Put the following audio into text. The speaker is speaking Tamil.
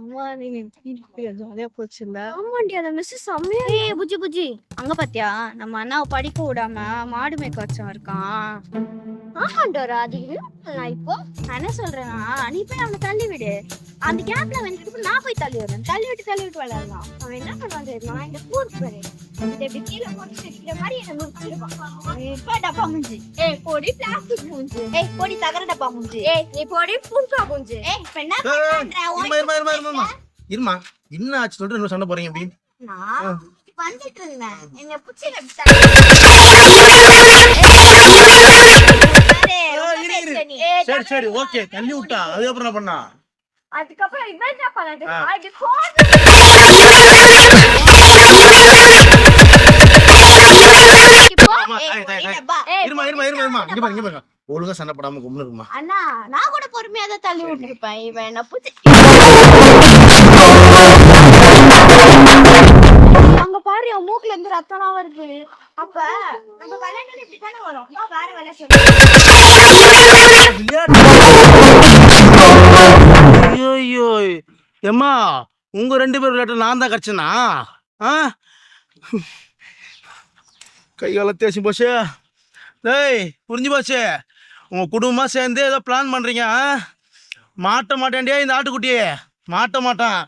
அம்மா நீங்க ஜாலியா போச்சுல்ல? ஆமாண்டி அந்த மிஸ் செம்மையா. ஏய் புஜ்ஜி புஜ்ஜி, அங்க பாத்தியா நம்ம அண்ணாவை படிக்க விடாம மாடு மேய்க்க வச்சவன் இருக்கான். ஆமாண்டோரா அது நான் இப்போ நான் என்ன சொல்றேன்னா, நீ போய் அவனை தள்ளி விடு. அந்த கேப்ல வந்துட்டு நான் போய் தள்ளி விடுறேன். தள்ளி விட்டு விளையாடலாம். அவன் என்ன பண்ணுவான் தெரியுமா, இந்த கூர் பாரு இந்த இப்படி கீழே போட்டு இந்த மாதிரி என்ன முடிச்சிருவான். இப்ப டப்பா மூஞ்சி. ஏய் பொடி பிளாஸ்டிக் மூஞ்சி. ஏய் பொடி தகர டப்பா மூஞ்சி. ஏய் நீ பொடி புல்கா மூஞ்சி. ஏய் இப்ப என்ன பண்ற? இருமா என்ன ஆச்சு சொல்லிட்டு இன்னும் சண்டை போறீங்க அப்படி? நான் வந்துட்டு இருந்தேன். என்ன புடிச்சு சரி சரி ஓகே தள்ளி விட்டா அதுக்கப்புறம் என்ன பண்ணா? அதுக்கப்புறம் இவன் என்ன பண்ணாரு? இருமா இருமா இருமா இருமா இங்க பாருங்க இங்க பாருங்க ஒழுங்கா சண்டை போடாம கும்பல இருக்குமா? அண்ணா நான் கூட பொறுமையா தான் தள்ளி விட்டுருப்பேன். இவன் என்ன புடிச்சு அங்க பாரு என் மூக்குல இருந்து ரத்தம்லாம் வருது. அப்ப நம்ம விளையாட்டு இப்படித்தானே வரும். வேற வேலை சொல்லு. ஐயோ ஏம்மா உங்க 2 பேர் விளையாட்டு நான் தான் கடிச்சனா? கை கால தேய்ச்சி போச்சு. டேய் புரிஞ்சு போச்சு. உங்க குடும்பமா சேர்ந்து ஏதோ பிளான் பண்றீங்க. மாட்ட மாட்டேன்டியா இந்த ஆட்டுக்குட்டியே மாட்ட மாட்டான்.